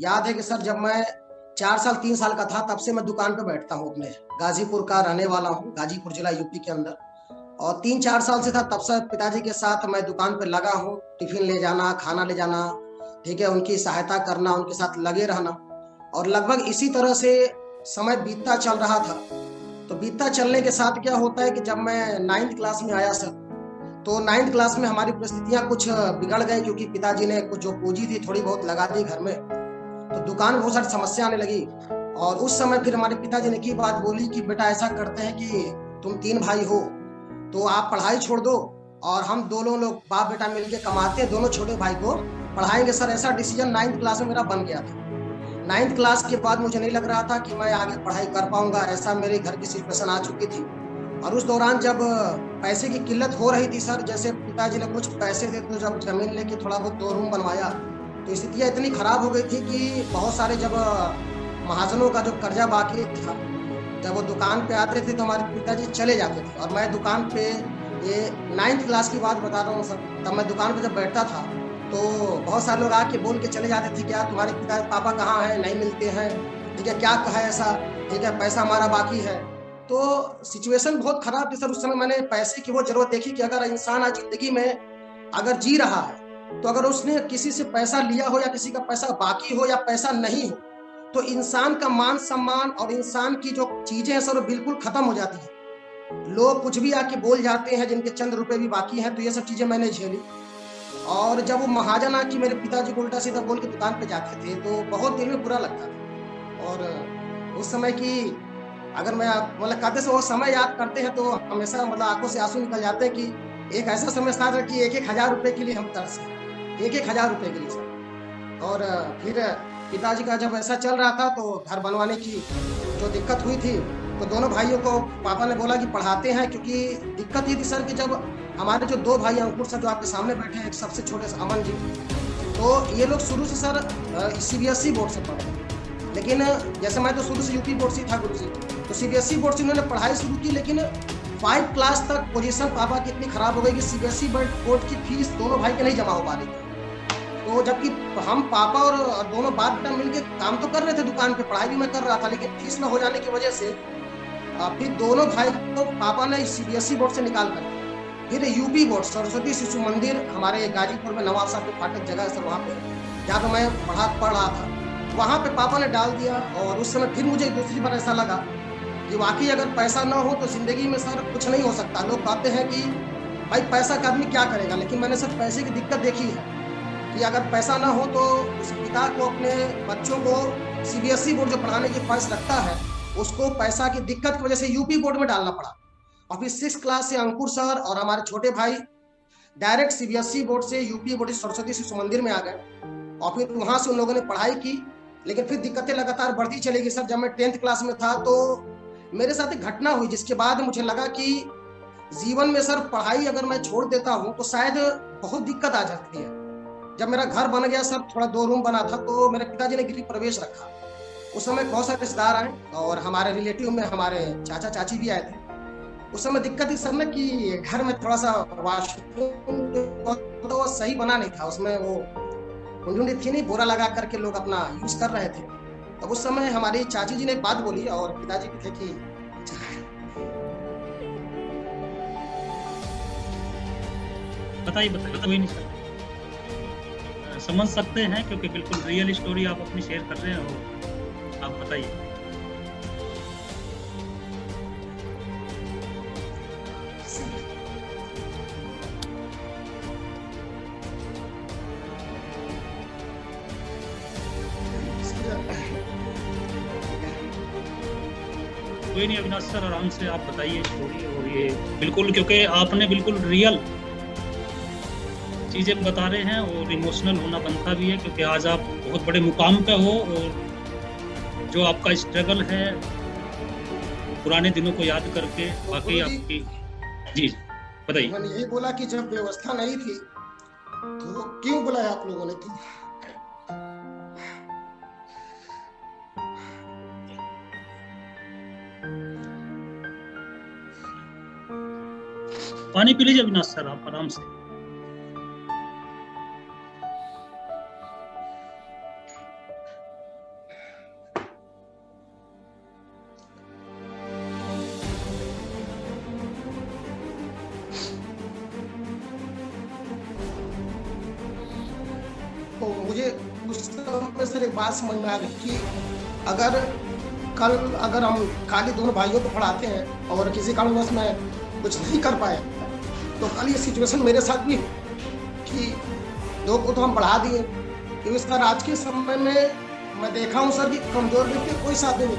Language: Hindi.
याद है कि सर जब मैं 4 साल 3 साल का था तब से मैं दुकान पे बैठता हूँ अपने। गाजीपुर का रहने वाला हूँ, गाजीपुर जिला यूपी के अंदर। और 3-4 साल से था तब से पिताजी के साथ मैं दुकान पे लगा हूँ। टिफिन ले जाना, खाना ले जाना, ठीक है, उनकी सहायता करना, उनके साथ लगे रहना। और लगभग इसी तरह से समय बीतता चल रहा था। तो बीतता चलने के साथ क्या होता है कि जब मैं 9th क्लास में आया सर, तो 9th क्लास में हमारी परिस्थितियां कुछ बिगड़ गई, क्योंकि पिताजी ने कुछ जो पूंजी थी थोड़ी बहुत लगा दी घर में। तो दुकान में बहुत सारी समस्या आने लगी। और उस समय फिर हमारे पिताजी ने की बात बोली कि बेटा ऐसा करते हैं कि तुम 3 भाई हो, तो आप पढ़ाई छोड़ दो और हम दोनों लोग बाप बेटा मिलके कमाते हैं, दोनों छोटे भाई को पढ़ाएंगे। सर ऐसा डिसीजन 9th क्लास में मेरा बन गया था। 9th क्लास के बाद मुझे नहीं लग रहा था कि मैं आगे पढ़ाई कर पाऊंगा, ऐसा मेरे घर की सिचुएशन आ चुकी थी। और उस दौरान जब पैसे की किल्लत हो रही थी सर, जैसे पिताजी ने कुछ पैसे थे तो जब जमीन लेके थोड़ा बहुत 2 रूम बनवाया, तो स्थितियाँ इतनी खराब हो गई थी कि बहुत सारे जब महाजनों का जो कर्जा बाकी था, जब वो दुकान पे आते थे तो हमारे पिताजी चले जाते थे। और मैं दुकान पे, ये 9th क्लास की बात बता रहा हूँ सर, तब मैं दुकान पे जब बैठता था तो बहुत सारे लोग आके बोल के चले जाते थे, क्या तुम्हारे पिता पापा कहाँ हैं, नहीं मिलते हैं, ठीक है, क्या कहा ऐसा, ठीक है, पैसा हमारा बाकी है। तो सिचुएशन बहुत खराब थी सर। उस समय मैंने पैसे की वो जरूरत देखी कि अगर इंसान आज जिंदगी में अगर जी रहा है, तो अगर उसने किसी से पैसा लिया हो या किसी का पैसा बाकी हो या पैसा नहीं हो, तो इंसान का मान सम्मान और इंसान की जो चीजें हैं सर वो बिल्कुल खत्म हो जाती है। लोग कुछ भी आके बोल जाते हैं जिनके चंद रुपए भी बाकी हैं। तो ये सब चीजें मैंने झेली। और जब वो महाजन आके मेरे पिताजी को उल्टा सीधा बोल के दुकान पे जाते थे तो बहुत दिल में बुरा लगता था। और उस समय की अगर मैं मतलब कहते से वो समय याद करते हैं तो हमेशा मतलब आंखों से आंसू निकल जाते हैं कि एक ऐसा समय था कि 1-1 हजार रुपए के लिए हम तरसे, 1-1 हजार रुपए के लिए सर। और फिर पिताजी का जब ऐसा चल रहा था तो घर बनवाने की जो दिक्कत हुई थी, तो दोनों भाइयों को पापा ने बोला कि पढ़ाते हैं। क्योंकि दिक्कत ये थी सर कि जब हमारे जो 2 भाई अंकुर सर जो आपके सामने बैठे हैं, एक सबसे छोटे से अमन जी, तो ये लोग शुरू से सर सीबीएसई बोर्ड से पढ़े। लेकिन जैसे मैं तो शुरू से यूपी बोर्ड से था गुरु जी, तो सीबीएसई बोर्ड से उन्होंने पढ़ाई शुरू की। लेकिन 5 क्लास तक पोजीशन पापा की इतनी खराब हो गई कि सीबीएसई बोर्ड की फीस दोनों भाई के नहीं जमा हो पा रही थी। तो जबकि हम पापा और दोनों बाप बेटा मिलके काम तो कर रहे थे दुकान पे, पढ़ाई भी मैं कर रहा था, लेकिन फीस न हो जाने की वजह से फिर दोनों भाई को पापा ने सीबीएसई बोर्ड से निकाल कर फिर यूपी बोर्ड सरस्वती शिशु मंदिर हमारे गाजीपुर में नवाब साहब के फाटक जगह है सर, वहाँ पे जहाँ पे मैं पढ़ रहा था, वहाँ पे पापा ने डाल दिया। और उस समय फिर मुझे दूसरी बार ऐसा लगा कि वाकई अगर पैसा ना हो तो जिंदगी में सर कुछ नहीं हो सकता। लोग कहते हैं कि भाई पैसा का आदमी क्या करेगा, लेकिन मैंने सर पैसे की दिक्कत देखी है कि अगर पैसा ना हो तो उस पिता को अपने बच्चों को सीबीएसई बोर्ड जो पढ़ाने की ख्वाहिश रखता है, उसको पैसा की दिक्कत की वजह से यूपी बोर्ड में डालना पड़ा। और फिर 6 क्लास से अंकुर सर और हमारे छोटे भाई डायरेक्ट सीबीएसई बोर्ड से यूपी बोर्ड सरस्वती शिशु मंदिर में आ गए। और फिर वहां से उन लोगों ने पढ़ाई की। लेकिन फिर दिक्कतें लगातार बढ़ती चलेगी सर। जब मैं 10th क्लास में था तो मेरे साथ एक घटना हुई जिसके बाद मुझे लगा कि जीवन में सर पढ़ाई अगर मैं छोड़ देता हूँ तो शायद बहुत दिक्कत आ जाती है। जब मेरा घर बन गया सर, थोड़ा 2 रूम बना था, तो मेरे पिताजी ने गृह प्रवेश रखा। उस समय बहुत सारे रिश्तेदार आए और हमारे रिलेटिव में हमारे चाचा चाची भी आए थे। उस समय दिक्कत इस समय कि घर में थोड़ा सा वॉशरूम तो वो सही बना नहीं था, उसमें वो कुंडी थी नहीं, बोरा लगा करके लोग अपना यूज कर रहे थे। तब उस समय हमारी चाची जी ने एक बात बोली और पिताजी भी थे कि बताइए बताइए, कोई नहीं सर, समझ सकते हैं क्योंकि बिल्कुल रियल स्टोरी आप अपनी शेयर कर रहे हो। आप बताइए। कोई नहीं अविनाश सर, आराम से आप बताइए स्टोरी। और ये बिल्कुल क्योंकि आपने बिल्कुल रियल चीजें बता रहे हैं और इमोशनल होना बनता भी है, क्योंकि आज आप बहुत बड़े मुकाम पे हो और जो आपका स्ट्रगल है पुराने दिनों को याद करके वाकई आपकी। जी बताइए। मैंने यही बोला कि जब व्यवस्था नहीं थी तो क्यों बुलाया आप लोगों ने? पानी पी लीजिए अविनाश सर, आप आराम से। तो मुझे उस समय सर एक बात समझ में आ गई कि अगर कल अगर हम खाली दोनों भाइयों को पढ़ाते हैं और किसी कारणवश मैं कुछ नहीं कर पाया, तो कल ये सिचुएशन मेरे साथ भी हो कि दो को तो हम बढ़ा दिए, क्योंकि सर आज के समय में मैं देखा हूँ सर कि कमजोर व्यक्ति कोई साथ नहीं।